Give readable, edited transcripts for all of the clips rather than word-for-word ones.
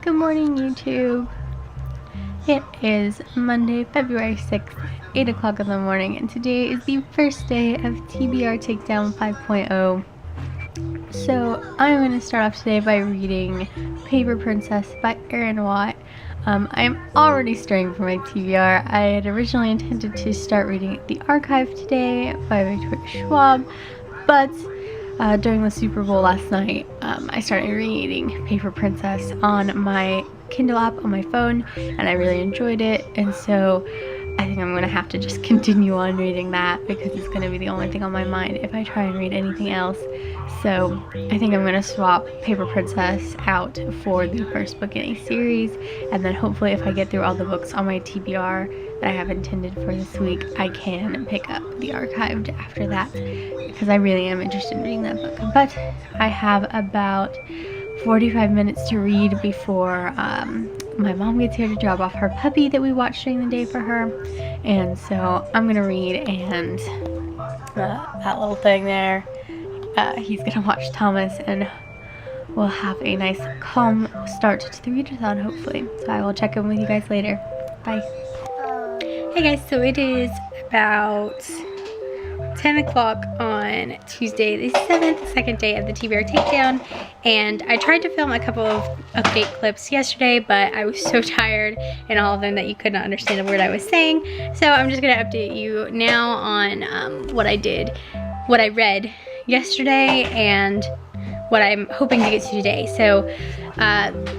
Good morning, YouTube. It is Monday, February 6th, 8 o'clock in the morning, and today is the first day of TBR Takedown 5.0. So I'm going to start off today by reading Paper Princess by Erin Watt. I am already straying from my TBR. I had originally intended to start reading The Archive today by Victoria Schwab, but during the Super Bowl last night, I started reading Paper Princess on my Kindle app on my phone, and I really enjoyed it, and so I think I'm going to have to just continue on reading that because it's going to be the only thing on my mind if I try and read anything else. So I think I'm going to swap Paper Princess out for the first book in a series, and then hopefully if I get through all the books on my TBR that I have intended for this week, I can pick up The Archived after that, because I really am interested in reading that book. But I have about 45 minutes to read before my mom gets here to drop off her puppy that we watched during the day for her, and so I'm gonna read, and that little thing there, he's gonna watch Thomas, and we'll have a nice calm start to the readathon hopefully. So I will check in with you guys later. Bye. Hey guys, so it is about 10 o'clock on Tuesday the 7th, second day of the TBR Takedown, and I tried to film a couple of update clips yesterday, but I was so tired in all of them that you could not understand a word I was saying, so I'm just going to update you now on what I read yesterday and what I'm hoping to get to today. So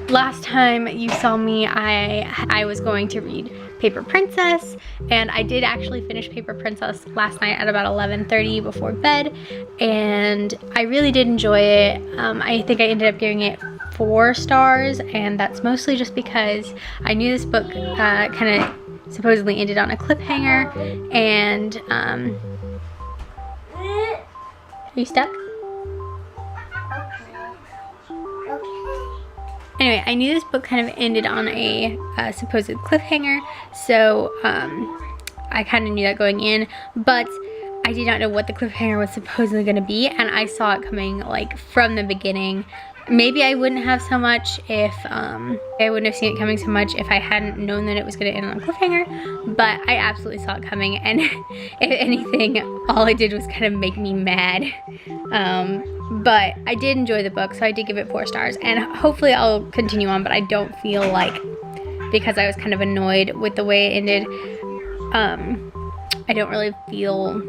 last time you saw me, I was going to read Paper Princess, and I did actually finish Paper Princess last night at about 11:30 before bed, and I really did enjoy it. I think I ended up giving it 4 stars, and that's mostly just because I knew this book kind of supposedly ended on a cliffhanger, and are you stuck? Anyway, I knew this book kind of ended on a supposed cliffhanger, so I kind of knew that going in, but I did not know what the cliffhanger was supposedly going to be, and I saw it coming like from the beginning. Maybe I wouldn't have so much if I wouldn't have seen it coming so much if I hadn't known that it was going to end on a cliffhanger, but I absolutely saw it coming, and if anything, all it did was kind of make me mad. But I did enjoy the book, so I did give it 4 stars, and hopefully I'll continue on, but I don't feel like, because I was kind of annoyed with the way it ended, I don't really feel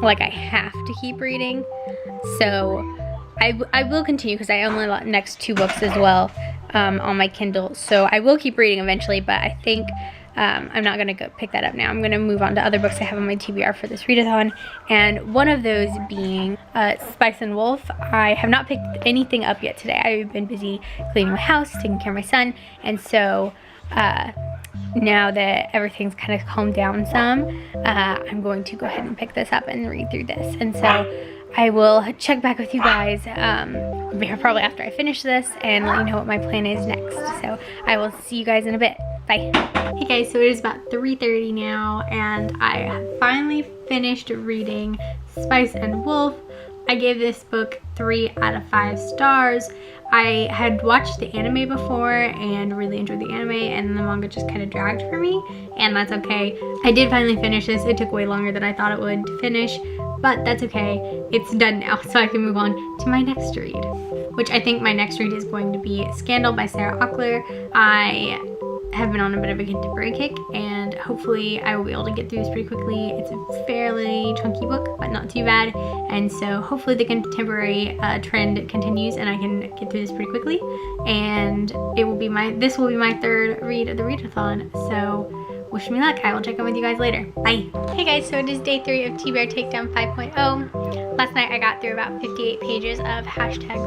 like I have to keep reading, so I will continue because I own the next 2 books as well on my Kindle, so I will keep reading eventually, but I think I'm not going to go pick that up now. I'm going to move on to other books I have on my TBR for this readathon, and one of those being Spice and Wolf. I have not picked anything up yet today. I've been busy cleaning my house, taking care of my son, and so now that everything's kind of calmed down some, I'm going to go ahead and pick this up and read through this, and so I will check back with you guys probably after I finish this and let you know what my plan is next. So I will see you guys in a bit. Bye. Hey guys, so it is about 3:30 now, and I have finally finished reading Spice and Wolf. I gave this book 3 out of 5 stars. I had watched the anime before and really enjoyed the anime, and the manga just kind of dragged for me, and that's okay. I did finally finish this. It took way longer than I thought it would to finish, but that's okay. It's done now, so I can move on to my next read, which I think my next read is going to be Scandal by Sarah Auchler. I have been on a bit of a contemporary kick, and hopefully I will be able to get through this pretty quickly. It's a fairly chunky book, but not too bad, and so hopefully the contemporary trend continues and I can get through this pretty quickly, and this will be my 3rd read of the readathon, so wish me luck. I will check in with you guys later. Bye. Hey guys, so it is day 3 of TBR Takedown 5.0. Last night I got through about 58 pages of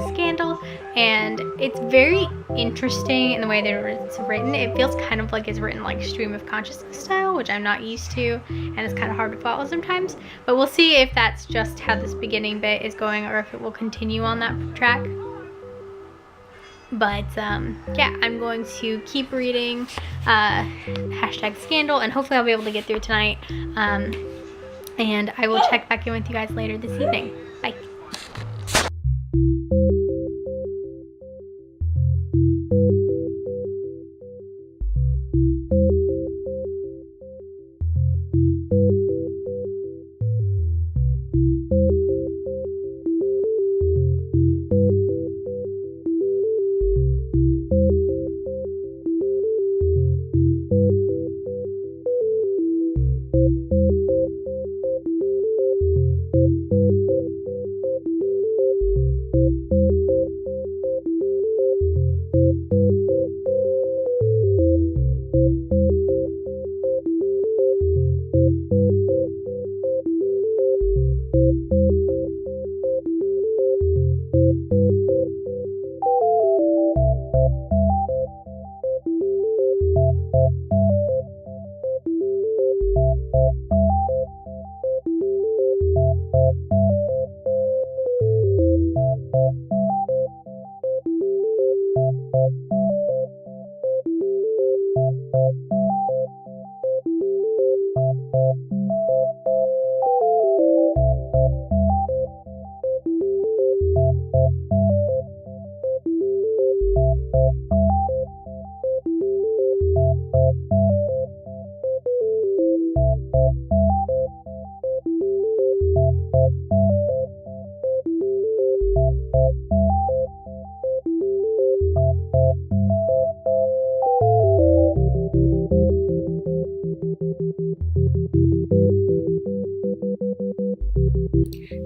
#Scandal, and it's very interesting in the way that it's written. It feels kind of like it's written like stream of consciousness style, which I'm not used to, and it's kind of hard to follow sometimes. But we'll see if that's just how this beginning bit is going or if it will continue on that track. But yeah, I'm going to keep reading #Scandal, and hopefully I'll be able to get through it tonight. And I will check back in with you guys later this evening. Bye.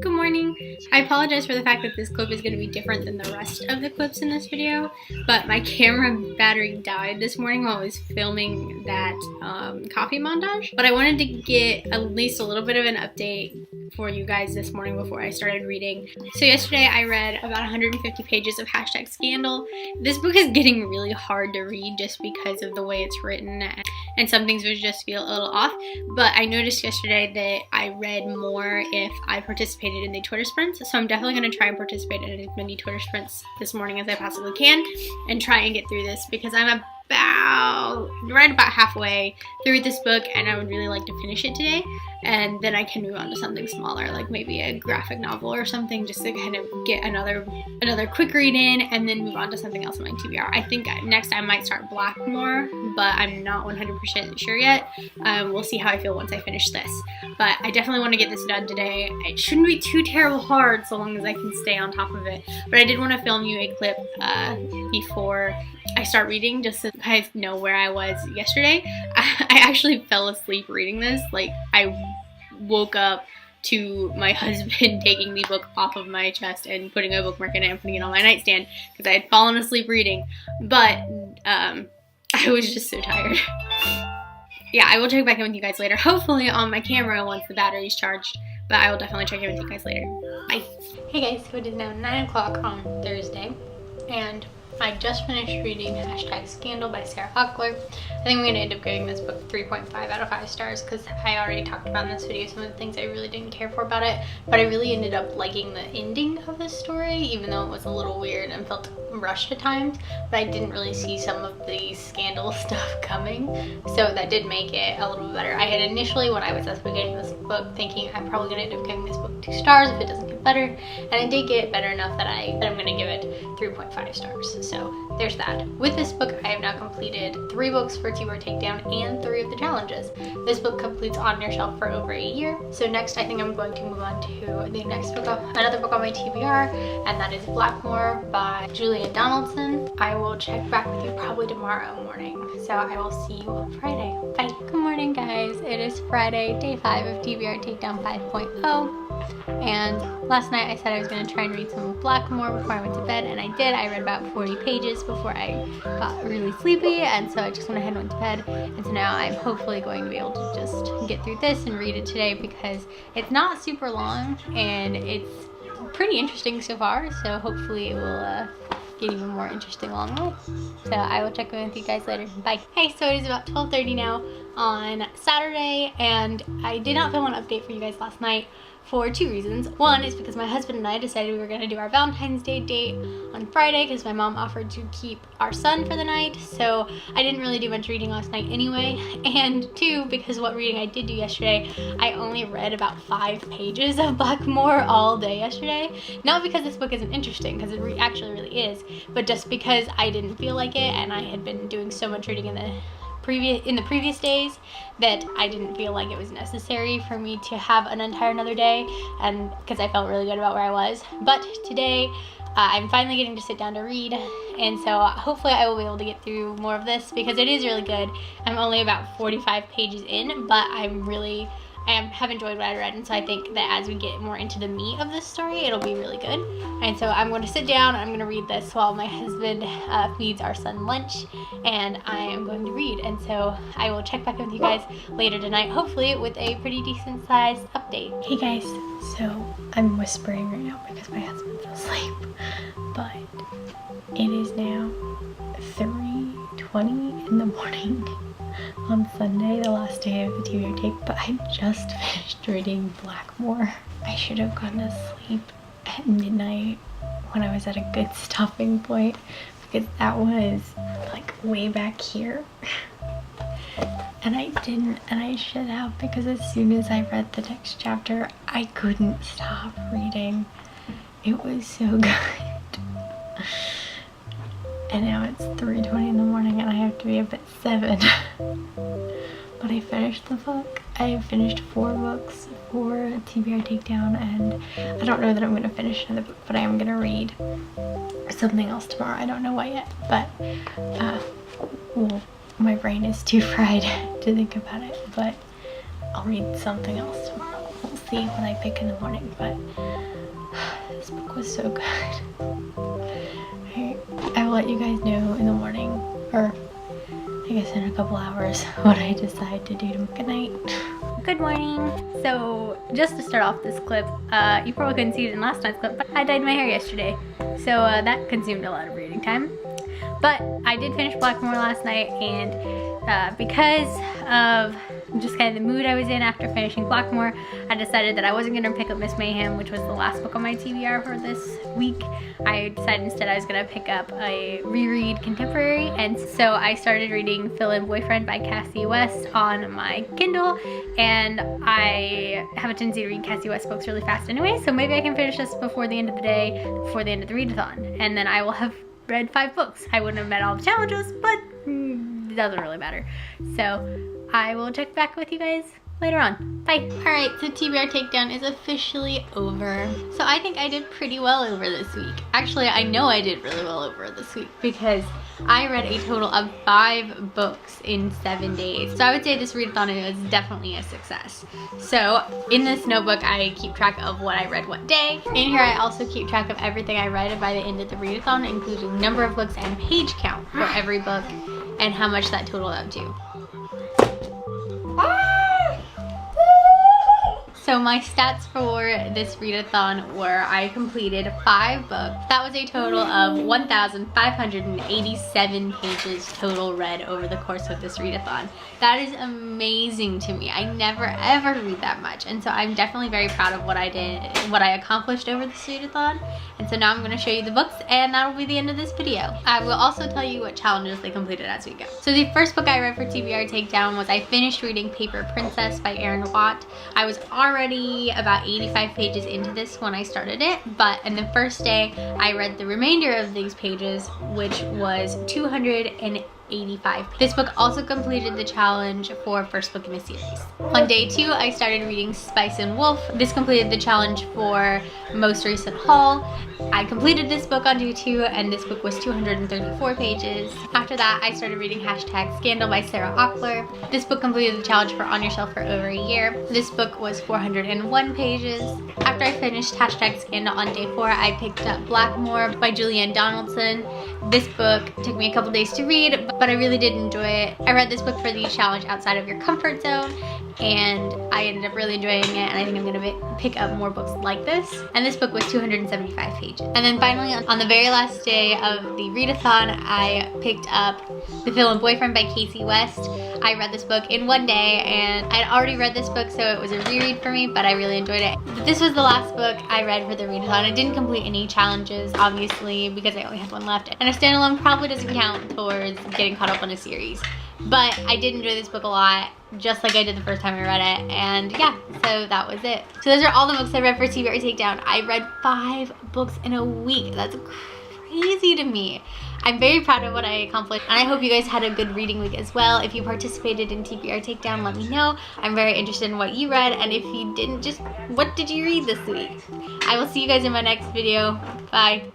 Good morning. I apologize for the fact that this clip is going to be different than the rest of the clips in this video, but my camera battery died this morning while I was filming that coffee montage. But I wanted to get at least a little bit of an update for you guys this morning before I started reading. So yesterday I read about 150 pages of #scandal. This book is getting really hard to read just because of the way it's written, and some things would just feel a little off. But I noticed yesterday that I read more if I participated in the Twitter sprints, so I'm definitely going to try and participate in as many Twitter sprints this morning as I possibly can and try and get through this, because I'm right about halfway through this book and I would really like to finish it today, and then I can move on to something smaller, like maybe a graphic novel or something, just to kind of get another quick read in and then move on to something else in my TBR. I think next I might start Blackmore, but I'm not 100% sure yet. We'll see how I feel once I finish this, but I definitely want to get this done today. It shouldn't be too terrible hard so long as I can stay on top of it, but I did want to film you a clip before I start reading, just so you guys know where I was yesterday. I actually fell asleep reading this. Like, I woke up to my husband taking the book off of my chest and putting a bookmark in it and putting it on my nightstand because I had fallen asleep reading, but I was just so tired. Yeah, I will check back in with you guys later, hopefully on my camera once the battery's charged, but I will definitely check in with you guys later. Bye. Hey guys, so it is now 9 o'clock on Thursday, and I just finished reading #Scandal by Sarah Hochler. I think I'm going to end up giving this book 3.5 out of 5 stars because I already talked about in this video some of the things I really didn't care for about it, but I really ended up liking the ending of this story, even though it was a little weird and felt rushed at times, but I didn't really see some of the scandal stuff coming, so that did make it a little bit better. I had initially, when I was at the beginning of this book, thinking I'm probably going to end up giving this book 2 stars if it doesn't get better, and it did get better enough that I'm going to give it 3.5 stars. So there's that. With this book, I have now completed 3 books for TBR Takedown and 3 of the challenges. This book completes On Your Shelf for over a year. So next, I think I'm going to move on to the next book, another book on my TBR, and that is Blackmore by Julia Donaldson. I will check back with you probably tomorrow morning. So I will see you on Friday. Bye. Good morning, guys. It is Friday, day 5 of TBR Takedown 5.0. And last night I said I was going to try and read some Blackmore before I went to bed, and I did. I read about 40 pages before I got really sleepy, and so I just went ahead and went to bed. And so now I'm hopefully going to be able to just get through this and read it today, because it's not super long and it's pretty interesting so far, so hopefully it will get even more interesting along the way. So I will check in with you guys later. Bye. Hey, so it is about 12:30 now on Saturday, and I did not film an update for you guys last night for 2 reasons. One is because my husband and I decided we were going to do our Valentine's Day date on Friday because my mom offered to keep our son for the night, so I didn't really do much reading last night anyway. And 2, because what reading I did do yesterday, I only read about 5 pages of Blackmore all day yesterday. Not because this book isn't interesting, because it actually really is, but just because I didn't feel like it, and I had been doing so much reading in the previous days that I didn't feel like it was necessary for me to have an entire another day, and because I felt really good about where I was. But today I'm finally getting to sit down to read, and so hopefully I will be able to get through more of this because it is really good. I'm only about 45 pages in, but I have enjoyed what I read, and so I think that as we get more into the meat of this story, it'll be really good. And so I'm going to sit down and I'm going to read this while my husband feeds our son lunch, and I am going to read. And so I will check back in with you guys later tonight, hopefully with a pretty decent sized update. Hey guys, so I'm whispering right now because my husband's asleep, but it is now 3:20 in the morning on Sunday, the last day of the TBR Take, but I just finished reading Blackmore. I should have gone to sleep at midnight when I was at a good stopping point, because that was like way back here. And I didn't, and I should have, because as soon as I read the next chapter, I couldn't stop reading. It was so good. And now it's 3:20 in the morning and I have to be up at 7. But I finished the book. I have finished 4 books for TBR Takedown, and I don't know that I'm going to finish another book, but I am going to read something else tomorrow. I don't know what yet, but well, my brain is too fried to think about it, but I'll read something else tomorrow. We'll see what I pick in the morning, but this book was so good. I will let you guys know in the morning, or I guess in a couple hours, what I decide to do. Good night. Good morning. So just to start off this clip, you probably couldn't see it in last night's clip, but I dyed my hair yesterday. So that consumed a lot of reading time. But I did finish Blackmore last night, and because of just kind of the mood I was in after finishing Blackmore, I decided that I wasn't going to pick up Miss Mayhem, which was the last book on my TBR for this week. I decided instead I was going to pick up a reread contemporary, and so I started reading Fill-In Boyfriend by Cassie West on my Kindle, and I have a tendency to read Cassie West books really fast anyway, so maybe I can finish this before the end of the day, before the end of the readathon, and then I will have read 5 books. I wouldn't have met all the challenges, but it doesn't really matter. So I will check back with you guys later on. Bye. Alright, so TBR Takedown is officially over. So I think I did pretty well over this week. Actually, I know I did really well over this week because I read a total of 5 books in 7 days. So I would say this readathon is definitely a success. So in this notebook, I keep track of what I read what day. In here, I also keep track of everything I read by the end of the readathon, including number of books and page count for every book and how much that totaled up to. So my stats for this readathon were I completed 5 books. That was a total of 1,587 pages total read over the course of this readathon. That is amazing to me. I never ever read that much, and so I'm definitely very proud of what I did, what I accomplished over this readathon. And so now I'm going to show you the books, and that'll be the end of this video. I will also tell you what challenges they completed as we go. So the first book I read for TBR Takedown was I finished reading Paper Princess by Erin Watt. I was already about 85 pages into this when I started it, but in the first day I read the remainder of these pages, which was 285. This book also completed the challenge for first book in the series. On day 2, I started reading Spice and Wolf. This completed the challenge for most recent haul. I completed this book on day 2, and this book was 234 pages. After that, I started reading #Scandal by Sarah Ockler. This book completed the challenge for On Your Shelf for over a year. This book was 401 pages. After I finished #Scandal on day 4, I picked up Blackmore by Julianne Donaldson. This book took me a couple days to read, but I really did enjoy it. I read this book for the challenge Outside of Your Comfort Zone, and I ended up really enjoying it, and I think I'm going to pick up more books like this. And this book was 275 pages. And then finally, on the very last day of the readathon, I picked up The Fill-In Boyfriend by Cassie West. I read this book in 1 day, and I'd already read this book, so it was a reread for me, but I really enjoyed it. This was the last book I read for the readathon. I didn't complete any challenges, obviously, because I only had 1 left. And a standalone probably doesn't count towards getting caught up on a series. But I did enjoy this book a lot, just like I did the first time I read it, and yeah, so that was it. So those are all the books I read for TBR Takedown. I read 5 books in a week. That's crazy to me. I'm very proud of what I accomplished, and I hope you guys had a good reading week as well. If you participated in TBR Takedown, let me know. I'm very interested in what you read, and if you didn't, just what did you read this week? I will see you guys in my next video. Bye.